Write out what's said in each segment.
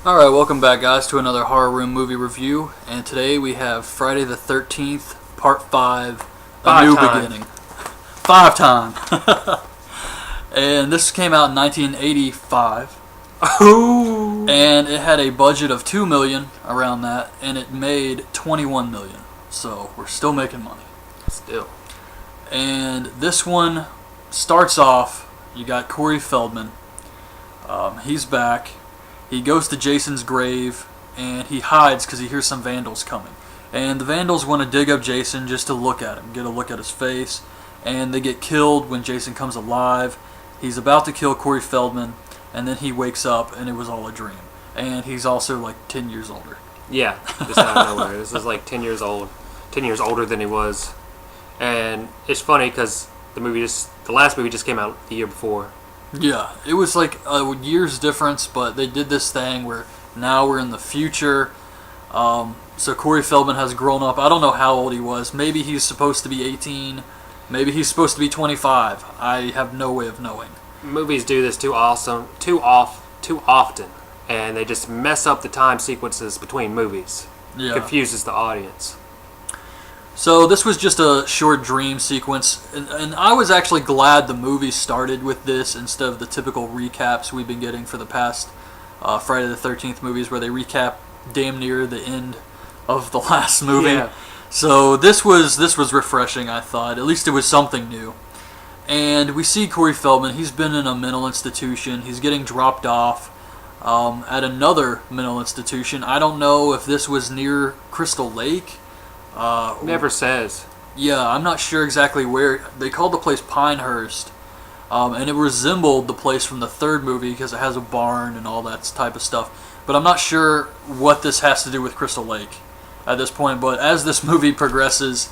Alright, welcome back guys to another Horror Room movie review, and today we have Friday the 13th, Part 5, A New Beginning. 5 time! And this came out in 1985. Ooh. And it had a budget of $2 million, around that, and it made $21 million. So, we're still making money. Still. And this one starts off, you got Corey Feldman. He's back. He goes to Jason's grave, and he hides because he hears some vandals coming. And the vandals want to dig up Jason just to look at him, get a look at his face. And they get killed when Jason comes alive. He's about to kill Corey Feldman, and then he wakes up, and it was all a dream. And he's also like 10 years older. Yeah, just out of nowhere. This is like 10 years old. 10 years older than he was. And it's funny because the last movie just came out the year before. Yeah, it was like a year's difference, but they did this thing where now we're in the future. So Corey Feldman has grown up. I don't know how old he was. Maybe he's supposed to be 18. Maybe he's supposed to be 25. I have no way of knowing. Movies do this too often, and they just mess up the time sequences between movies. Yeah. Confuses the audience. So this was just a short dream sequence, and I was actually glad the movie started with this instead of the typical recaps we've been getting for the past Friday the 13th movies, where they recap damn near the end of the last movie. Yeah. So this was refreshing, I thought. At least it was something new. And we see Corey Feldman. He's been in a mental institution. He's getting dropped off at another mental institution. I don't know if this was near Crystal Lake. Never says. Yeah, I'm not sure exactly where. They called the place Pinehurst, and it resembled the place from the third movie because it has a barn and all that type of stuff. But I'm not sure what this has to do with Crystal Lake at this point. But as this movie progresses,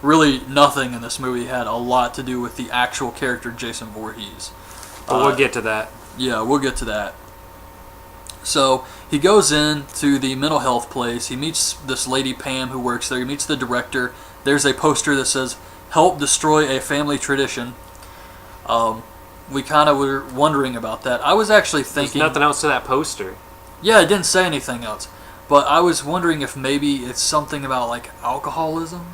really nothing in this movie had a lot to do with the actual character Jason Voorhees. But we'll get to that. Yeah, we'll get to that. So he goes into the mental health place. He meets this lady Pam who works there. He meets the director. There's a poster that says, "Help destroy a family tradition." We kind of were wondering about that. I was actually thinking... There's nothing else to that poster. Yeah, it didn't say anything else. But I was wondering if maybe it's something about like alcoholism.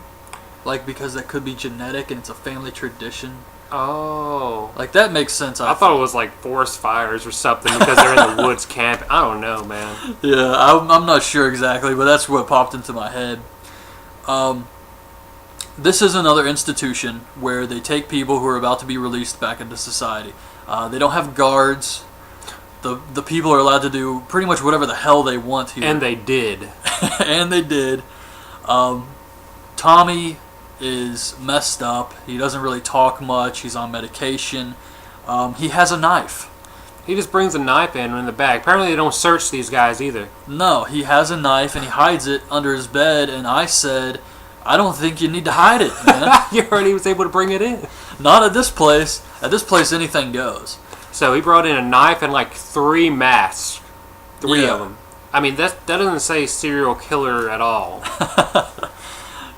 Like because that could be genetic and it's a family tradition. Oh. Like that makes sense. I thought it was like forest fires or something because they're in the woods camping. I don't know, man. Yeah, I'm not sure exactly, but that's what popped into my head. This is another institution where they take people who are about to be released back into society. They don't have guards. The people are allowed to do pretty much whatever the hell they want here. And they did. And they did. Tommy is messed up. He doesn't really talk much. He's on medication. He has a knife. He just brings a knife in the bag. Apparently they don't search these guys either. No, he has a knife and he hides it under his bed, and I said, I don't think you need to hide it, man. You heard he was able to bring it in. Not at this place. At this place, anything goes. So he brought in a knife and like 3 masks. 3 of them. I mean, that doesn't say serial killer at all.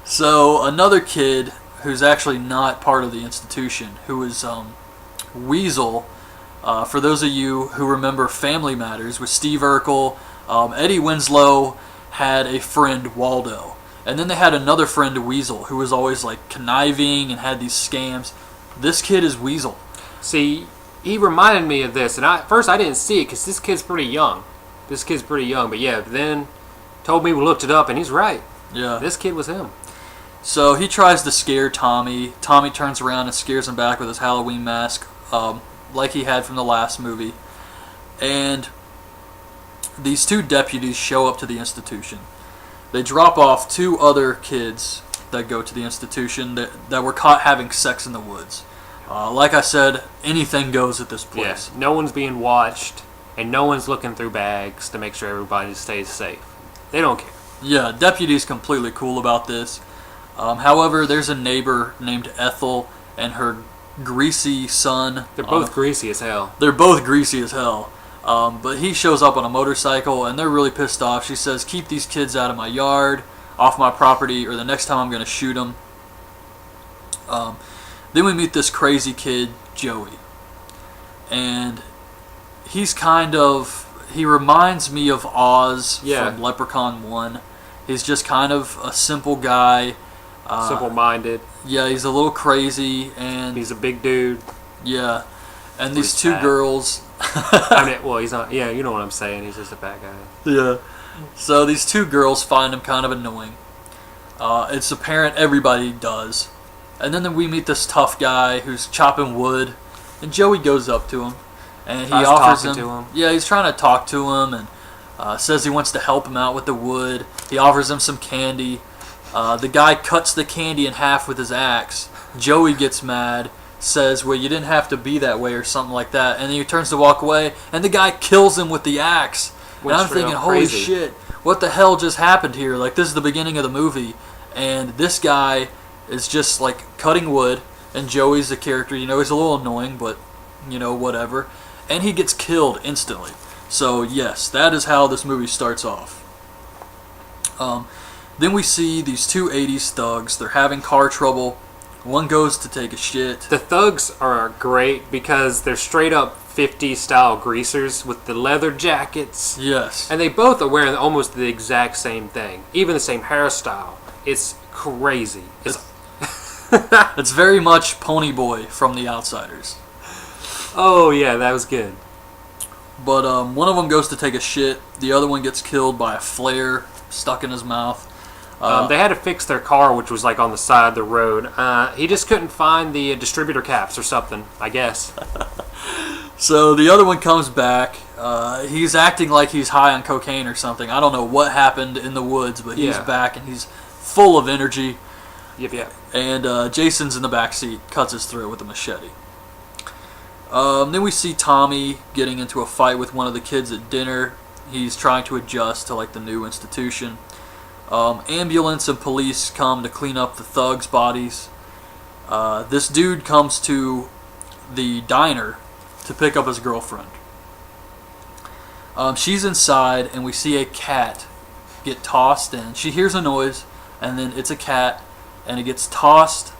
So another kid who's actually not part of the institution, who is Weasel. For those of you who remember Family Matters with Steve Urkel, Eddie Winslow had a friend, Waldo. And then they had another friend, Weasel, who was always like conniving and had these scams. This kid is Weasel. See, he reminded me of this, and at first I didn't see it because this kid's pretty young. But yeah, then told me we looked it up, and he's right. Yeah. This kid was him. So he tries to scare Tommy. Tommy turns around and scares him back with his Halloween mask, like he had from the last movie. And these 2 deputies show up to the institution. They drop off 2 other kids that go to the institution that were caught having sex in the woods. Like I said, anything goes at this place. Yeah, no one's being watched, and no one's looking through bags to make sure everybody stays safe. They don't care. Yeah, deputy's completely cool about this. However, there's a neighbor named Ethel and her greasy son. They're both greasy as hell. They're both greasy as hell. But he shows up on a motorcycle, and they're really pissed off. She says, "Keep these kids out of my yard, off my property, or the next time I'm going to shoot them." Then we meet this crazy kid, Joey. And he's he reminds me of Oz Yeah. from Leprechaun 1. He's just kind of a simple guy. Simple-minded. Yeah, he's a little crazy, and He's a big dude. yeah, and Or these he's two fat. girls. I mean, well, he's not. Yeah, you know what I'm saying. He's just a fat guy. Yeah. So these two girls find him kind of annoying. It's apparent everybody does. And then we meet this tough guy who's chopping wood, and Joey goes up to him, and he Tries offers talking him. to him. Yeah, he's trying to talk to him, and says he wants to help him out with the wood. He offers him some candy. The guy cuts the candy in half with his axe. Joey gets mad, says, "Well, you didn't have to be that way," or something like that. And then he turns to walk away, and the guy kills him with the axe. And Went I'm straight thinking, up holy crazy. shit, what the hell just happened here? Like, this is the beginning of the movie, and this guy is just, like, cutting wood, and Joey's the character. You know, he's a little annoying, but, you know, whatever. And he gets killed instantly. So, yes, that is how this movie starts off. Then we see these two 80s thugs. They're having car trouble. One goes to take a shit. The thugs are great because they're straight up 50s style greasers with the leather jackets. Yes. And they both are wearing almost the exact same thing. Even the same hairstyle. It's crazy. It's very much Pony Boy from The Outsiders. Oh, yeah, that was good. But one of them goes to take a shit. The other one gets killed by a flare stuck in his mouth. They had to fix their car, which was like on the side of the road. He just couldn't find the distributor caps or something, I guess. So the other one comes back. He's acting like he's high on cocaine or something. I don't know what happened in the woods, but he's Yeah. back and he's full of energy. Yep. And Jason's in the back seat, cuts his throat with a machete. Then we see Tommy getting into a fight with one of the kids at dinner. He's trying to adjust to like the new institution. Ambulance and police come to clean up the thugs' bodies. This dude comes to the diner to pick up his girlfriend. She's inside, and we see a cat get tossed in. She hears a noise, and then it's a cat, and it gets tossed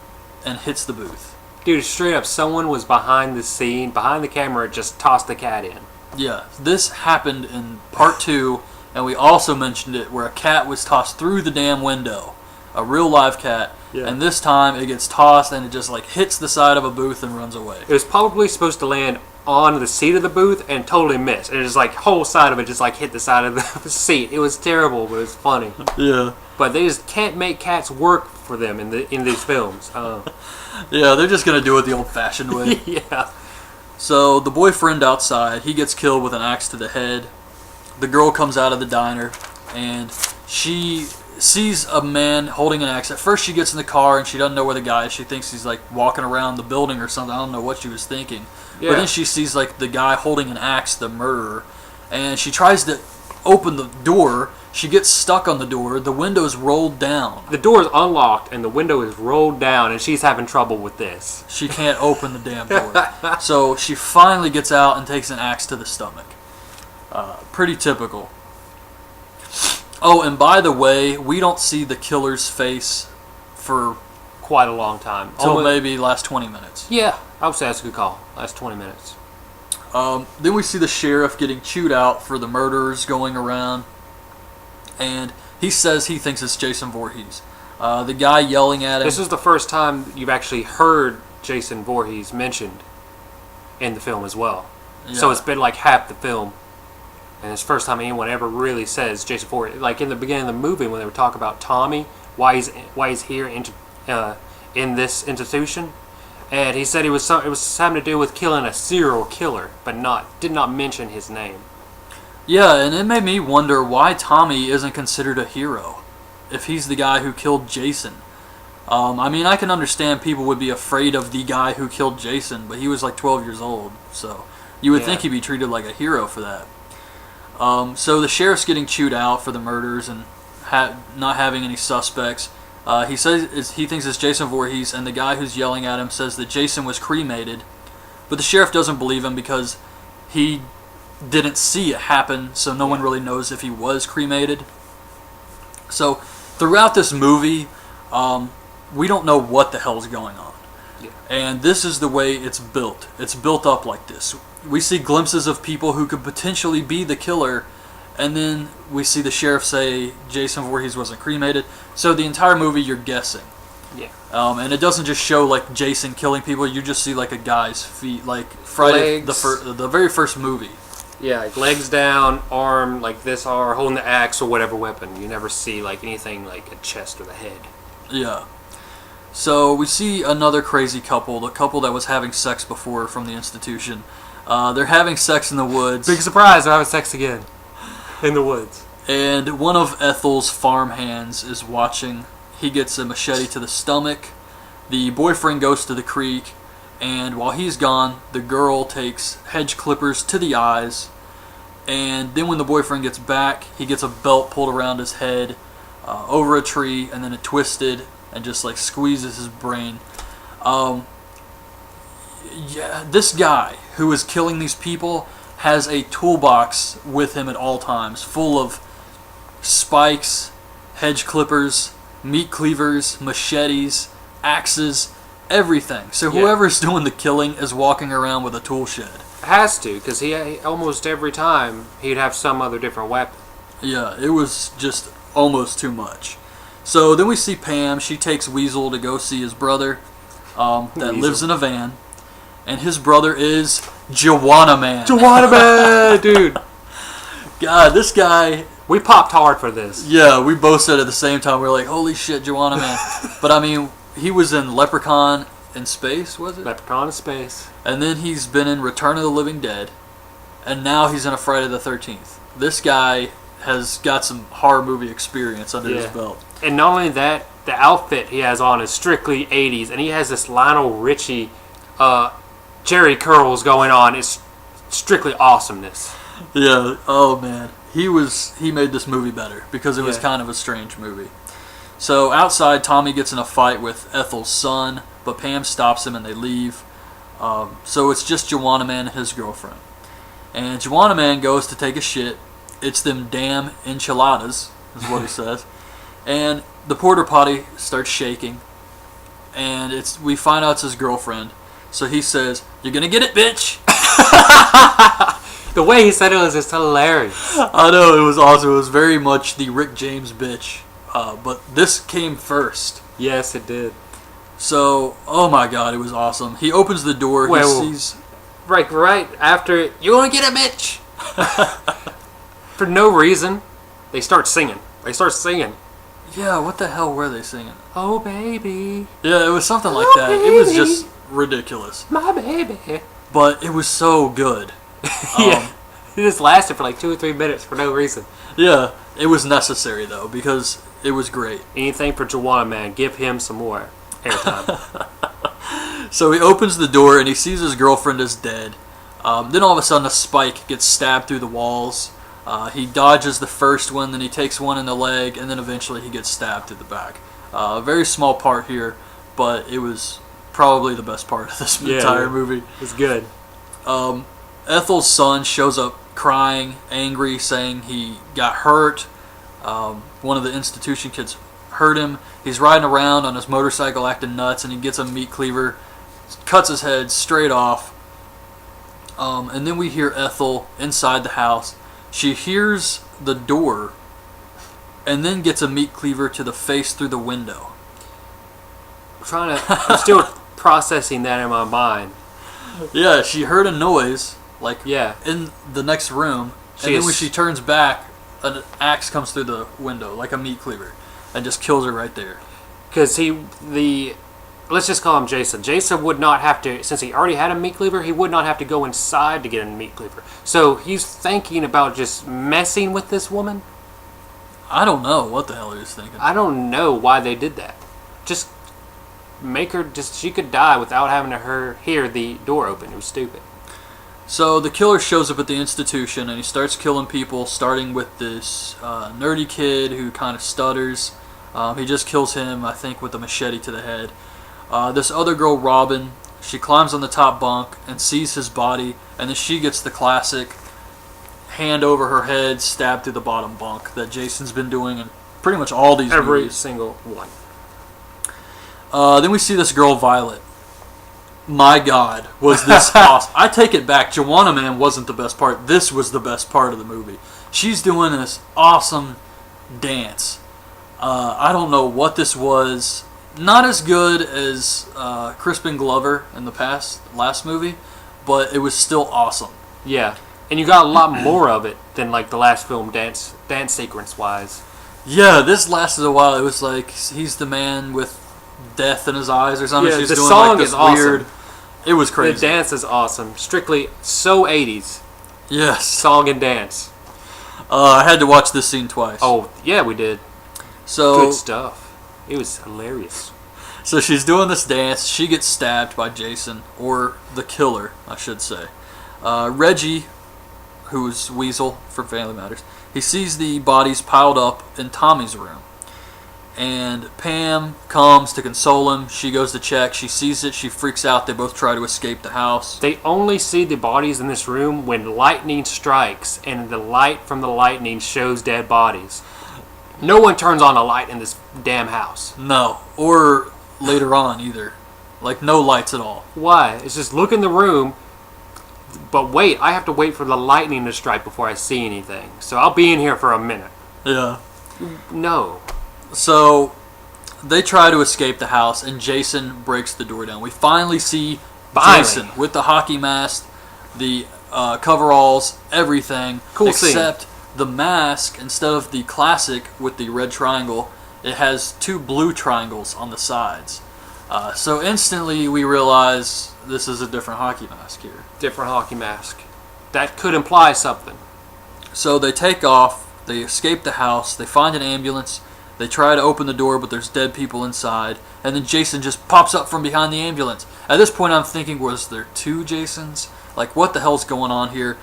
and hits the booth. Dude, straight up, someone was behind the scene, behind the camera, just tossed the cat in. Yeah, this happened in part 2, and we also mentioned it where a cat was tossed through the damn window. A real live cat. Yeah. And this time it gets tossed and it just like hits the side of a booth and runs away. It was probably supposed to land on the seat of the booth and totally missed. And it just like, whole side of it just like hit the side of the seat. It was terrible, but it was funny. Yeah. But they just can't make cats work for them in these films. Yeah, they're just going to do it the old-fashioned way. Yeah. So the boyfriend outside, he gets killed with an axe to the head. The girl comes out of the diner and she sees a man holding an axe. At first she gets in the car and she doesn't know where the guy is. She thinks he's like walking around the building or something. I don't know what she was thinking. Yeah. But then she sees like the guy holding an axe, the murderer, and she tries to open the door. She gets stuck on the door. The window's rolled down. The door is unlocked and the window is rolled down and she's having trouble with this. She can't open the damn door. So she finally gets out and takes an axe to the stomach. Pretty typical. Oh, and by the way, we don't see the killer's face for Quite a long time. till maybe last 20 minutes. Yeah, I would say that's a good call. Last 20 minutes. Then we see the sheriff getting chewed out for the murderers going around. And he says he thinks it's Jason Voorhees. The guy yelling at him. This is the first time you've actually heard Jason Voorhees mentioned in the film as well. So Yeah. it's been like half the film. And it's the first time anyone ever really says Jason Voorhees. Like in the beginning of the movie when they would talk about Tommy, why he's here in this institution. And he said it was having to do with killing a serial killer, but did not mention his name. Yeah, and it made me wonder why Tommy isn't considered a hero if he's the guy who killed Jason. I mean, I can understand people would be afraid of the guy who killed Jason, but he was like 12 years old, so you would think he'd be treated like a hero for that. So the sheriff's getting chewed out for the murders and not having any suspects. He says he thinks it's Jason Voorhees, and the guy who's yelling at him says that Jason was cremated, but the sheriff doesn't believe him because he didn't see it happen, so no one really knows if he was cremated. So throughout this movie, we don't know what the hell's going on. Yeah. And this is the way it's built. It's built up like this. we see glimpses of people who could potentially be the killer, and then we see the sheriff say Jason Voorhees wasn't cremated. So the entire movie, you're guessing. Yeah. And it doesn't just show like Jason killing people. You just see like a guy's feet, like Friday, the very first movie. Yeah, like legs down, arm like this, or holding the axe or whatever weapon. You never see like anything like a chest or the head. Yeah. So we see another crazy couple, the couple that was having sex before from the institution. They're having sex in the woods. Big surprise, they're having sex again in the woods. And one of Ethel's farm hands is watching. He gets a machete to the stomach. The boyfriend goes to the creek, and while he's gone, the girl takes hedge clippers to the eyes. And then when the boyfriend gets back, he gets a belt pulled around his head over a tree, and then it twisted and just like squeezes his brain. This guy who is killing these people has a toolbox with him at all times, full of spikes, hedge clippers, meat cleavers, machetes, axes, everything. So whoever's doing the killing is walking around with a tool shed. Has to, because he almost every time he'd have some other different weapon. Yeah, it was just almost too much. So then we see Pam. She takes Weasel to go see his brother that lives in a van. And his brother is Juwan Man. Juwan Man, dude. God, this guy... We popped hard for this. Yeah, we both said at the same time. We were like, holy shit, Juwan Man. But I mean, he was in Leprechaun in Space, was it? Leprechaun in Space. And then he's been in Return of the Living Dead. And now he's in a Friday the 13th. This guy has got some horror movie experience under his belt. And not only that, the outfit he has on is strictly 80s. And he has this Lionel Richie Jerry curls going on. It's strictly awesomeness. Yeah, oh man. He made this movie better because it was kind of a strange movie. So outside, Tommy gets in a fight with Ethel's son, but Pam stops him and they leave. So it's just Juwan Man and his girlfriend. And Juwan Man goes to take a shit. It's them damn enchiladas, is what he says. And the porta potty starts shaking. And we find out it's his girlfriend. So he says, "You're gonna get it, bitch." The way he said it was just hilarious. I know, it was awesome. It was very much the Rick James bitch. But this came first. Yes, it did. So, oh my god, it was awesome. He opens the door, he sees... Right after, "You wanna get it, bitch?" For no reason, they start singing. Yeah, what the hell were they singing? "Oh, baby." Yeah, it was something like that. Baby. It was just ridiculous. "My baby." But it was so good. Yeah. It just lasted for like 2 or 3 minutes for no reason. Yeah, it was necessary though, because it was great. Anything for Juwan Man. Give him some more airtime. So he opens the door and he sees his girlfriend is dead. Then all of a sudden a spike gets stabbed through the walls. He dodges the first one, then he takes one in the leg, and then eventually he gets stabbed through the back. A very small part here, but it was probably the best part of this entire movie. It's good. Ethel's son shows up crying, angry, saying he got hurt. One of the institution kids hurt him. He's riding around on his motorcycle acting nuts, and he gets a meat cleaver, cuts his head straight off. And then we hear Ethel inside the house. She hears the door and then gets a meat cleaver to the face through the window. I'm still processing that in my mind. Yeah, she heard a noise, like Yeah. in the next room, and then when she turns back, an axe comes through the window, like a meat cleaver, and just kills her right there. Because let's just call him Jason. Jason would not have to, since he already had a meat cleaver, he would not have to go inside to get a meat cleaver. So he's thinking about just messing with this woman. I don't know what the hell he was thinking. I don't know why they did that. Just make her, she could die without having her hear the door open. It was stupid. So the killer shows up at the institution and he starts killing people, starting with this nerdy kid who kind of stutters. He just kills him, I think, with a machete to the head. This other girl, Robin, she climbs on the top bunk and sees his body, and then she gets the classic hand over her head, stab through the bottom bunk that Jason's been doing in pretty much all these Every movies. single one. Then we see this girl, Violet. my God, was this awesome. I take it back. Juwan Man wasn't the best part. This was the best part of the movie. She's doing this awesome dance. I don't know what this was. Not as good as Crispin Glover in the last movie, but it was still awesome. Yeah, and you got a lot more of it than like the last film dance sequence wise. Yeah, this lasted a while. It was like he's the man with death in his eyes or something. Yeah, She's the doing song like this is awesome. weird. It was crazy. The dance is awesome. Strictly so 80s. Yes. Song and dance. I had to watch this scene twice. Oh, yeah, we did. So good stuff. It was hilarious. So she's doing this dance. She gets stabbed by Jason, or the killer, I should say. Reggie, who's Weasel from Family Matters, he sees the bodies piled up in Tommy's room. And Pam comes to console him. She goes to check. She sees it. She freaks out. They both try to escape the house. They only see the bodies in this room when lightning strikes, and the light from the lightning shows dead bodies. No one turns on a light in this damn house. No. Or later on either. Like no lights at all. Why? It's just look in the room, but wait, I have to wait for the lightning to strike before I see anything. So I'll be in here for a minute. Yeah. No. So they try to escape the house, and Jason breaks the door down. We finally see Jason with the hockey mask, the coveralls, everything. Cool except scene. The mask, instead of the classic with the red triangle, it has 2 blue triangles on the sides. So instantly we realize this is a different hockey mask here. Different hockey mask. That could imply something. So they take off, they escape the house, they find an ambulance, they try to open the door, but there's dead people inside, and then Jason just pops up from behind the ambulance. At this point I'm thinking, was there 2 Jasons? Like, what the hell's going on here?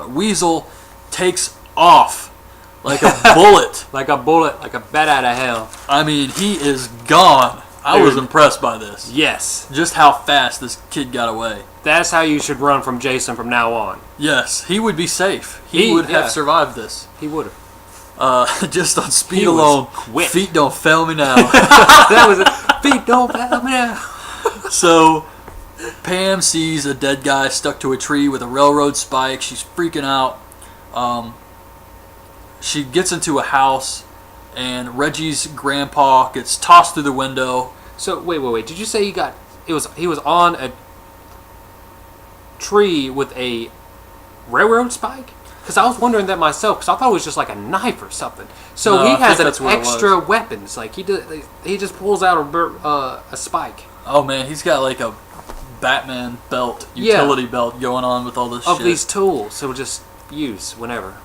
Weasel takes off like a bullet. Like a bullet, like a bat out of hell. I mean, he is gone. I was impressed by this. Yes. Just how fast this kid got away. That's how you should run from Jason from now on. Yes, he would be safe. He would have survived this. He would have. Just on speed alone. Quick. Feet don't fail me now. That was it. Feet don't fail me now. So, Pam sees a dead guy stuck to a tree with a railroad spike. She's freaking out. She gets into a house, and Reggie's grandpa gets tossed through the window. So wait. Did you say he was on a tree with a railroad spike? Because I was wondering that myself. Because I thought it was just like a knife or something. So No, he I has think that's an what it extra was. weapons. Like he just pulls out a spike Oh man, he's got like a Batman belt, utility belt going on with all this of shit. these tools. So just use whenever.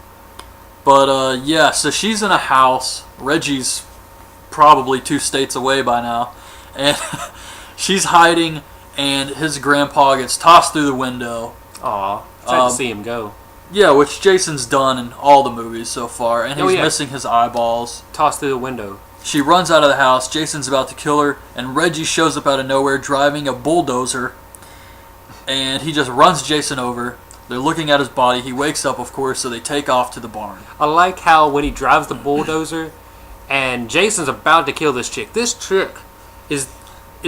But yeah, so she's in a house. Reggie's probably 2 states away by now. And she's hiding, and his grandpa gets tossed through the window. Aw, sad to see him go. Yeah, which Jason's done in all the movies so far, and he's missing his eyeballs. Tossed through the window. She runs out of the house. Jason's about to kill her, and Reggie shows up out of nowhere driving a bulldozer, and he just runs Jason over. They're looking at his body. He wakes up, of course, so they take off to the barn. I like how when he drives the bulldozer, and Jason's about to kill this chick. This chick is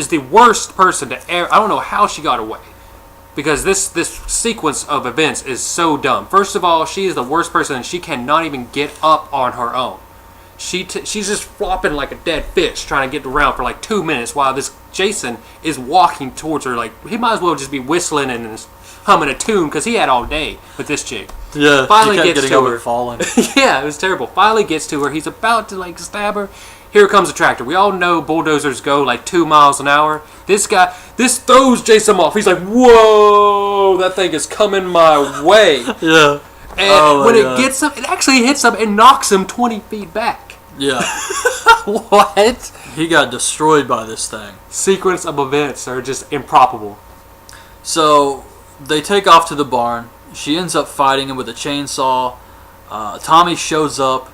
the worst person to ever. I don't know how she got away, because this sequence of events is so dumb. First of all, she is the worst person, and she cannot even get up on her own. She's just flopping like a dead fish, trying to get around for like 2 minutes while this Jason is walking towards her. Like, he might as well just be whistling and humming a tune, because he had all day with this chick. Yeah, Finally she kept gets getting to up her. and falling. Yeah, it was terrible. Finally gets to her. He's about to like stab her. Here comes a tractor. We all know bulldozers go like 2 miles an hour. This throws Jason off. He's like, whoa, that thing is coming my way. Yeah. And when it gets him, it actually hits him and knocks him 20 feet back. Yeah. What? He got destroyed by this thing. Sequence of events are just improbable. So they take off to the barn. She ends up fighting him with a chainsaw. Tommy shows up,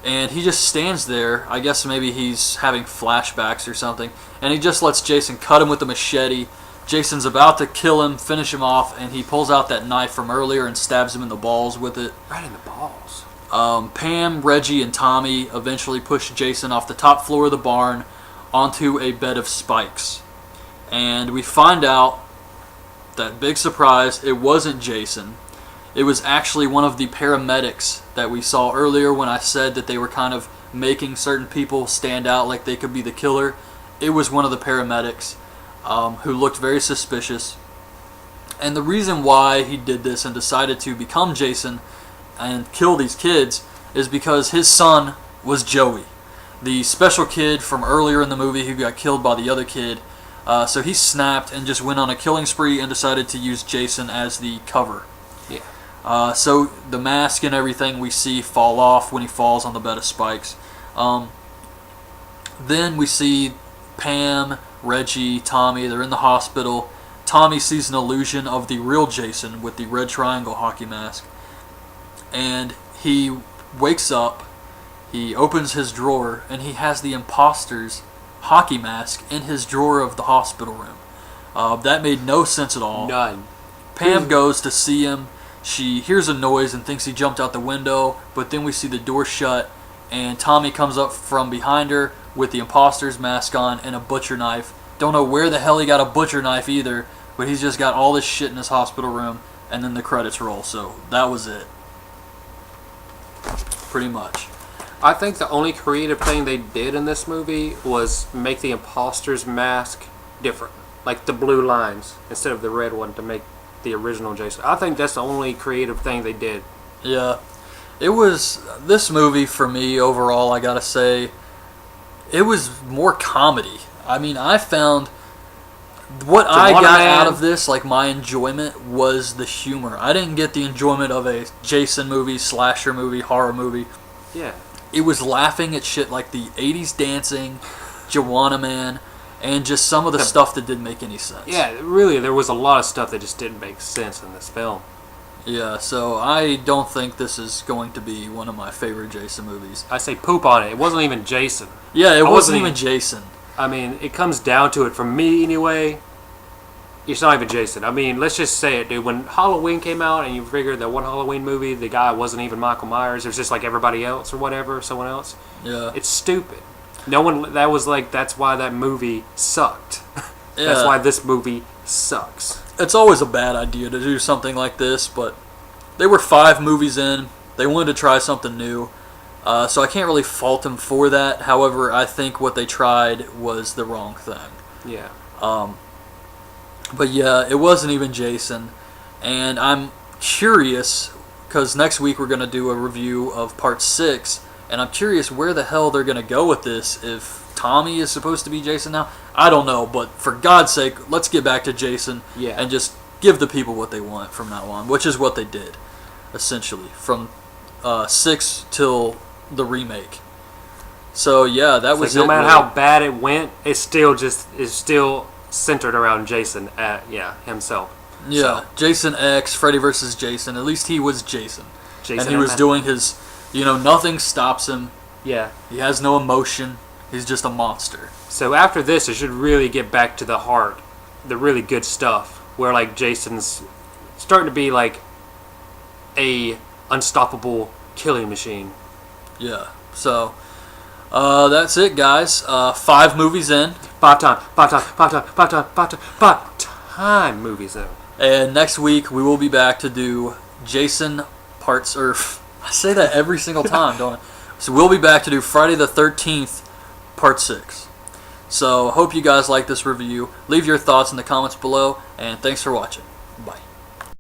and he just stands there. I guess maybe he's having flashbacks or something. And he just lets Jason cut him with a machete. Jason's about to kill him, finish him off, and he pulls out that knife from earlier and stabs him in the balls with it. Right in the balls. Pam, Reggie, and Tommy eventually push Jason off the top floor of the barn onto a bed of spikes. And we find out that big surprise, it wasn't Jason. It was actually one of the paramedics that we saw earlier when I said that they were kind of making certain people stand out like they could be the killer. It was one of the paramedics who looked very suspicious. And the reason why he did this and decided to become Jason and kill these kids is because his son was Joey, the special kid from earlier in the movie who got killed by the other kid. So he snapped and just went on a killing spree and decided to use Jason as the cover. Yeah. So the mask and everything we see fall off when he falls on the bed of spikes. Then we see Pam, Reggie, Tommy, they're in the hospital. Tommy sees an illusion of the real Jason with the red triangle hockey mask. And he wakes up, he opens his drawer, and he has the imposter's hockey mask in his drawer of the hospital room. That made no sense at all. None. Pam goes to see him. She hears a noise and thinks he jumped out the window, but then we see the door shut, and Tommy comes up from behind her with the imposter's mask on and a butcher knife. Don't know where the hell he got a butcher knife either, but he's just got all this shit in his hospital room, and then the credits roll, so that was it. Pretty much. I think the only creative thing they did in this movie was make the imposter's mask different. Like the blue lines instead of the red one to make the original Jason. I think that's the only creative thing they did. Yeah. It was, this movie for me overall, I gotta say, it was more comedy. I mean, I found what I got out of this, like my enjoyment, was the humor. I didn't get the enjoyment of a Jason movie, slasher movie, horror movie. Yeah. It was laughing at shit like the 80s dancing, Juwan Man, and just some of the stuff that didn't make any sense. Yeah, really, there was a lot of stuff that just didn't make sense in this film. Yeah, so I don't think this is going to be one of my favorite Jason movies. I say poop on it. It wasn't even Jason. Yeah, it wasn't even Jason. I mean, it comes down to it for me anyway. It's not even Jason. I mean, let's just say it, dude. When Halloween came out and you figured that one Halloween movie, the guy wasn't even Michael Myers. It was just like everybody else or whatever, someone else. Yeah. It's stupid. No one, that was like, that's why that movie sucked. Yeah. That's why this movie sucks. It's always a bad idea to do something like this, but they were 5 movies in. They wanted to try something new. So I can't really fault them for that. However, I think what they tried was the wrong thing. Yeah. But yeah, it wasn't even Jason. And I'm curious, because next week we're going to do a review of part 6, and I'm curious where the hell they're going to go with this. If Tommy is supposed to be Jason now, I don't know, but for God's sake, let's get back to Jason and just give the people what they want from now on, which is what they did, essentially, from 6 till the remake. So yeah, that was like, it. no matter how bad it went, it's still centered around Jason, himself. Yeah, so. Jason X, Freddy vs. Jason. At least he was Jason. Jason and he was doing his, nothing stops him. Yeah. He has no emotion. He's just a monster. So after this, it should really get back to the heart, the really good stuff, where like Jason's starting to be like a unstoppable killing machine. Yeah. So that's it, guys. 5 movies in. 5 time movies in. And next week we will be back to do Jason parts. Or I say that every single time, don't I? So we'll be back to do Friday the 13th, part 6. So hope you guys like this review. Leave your thoughts in the comments below, and thanks for watching. Bye.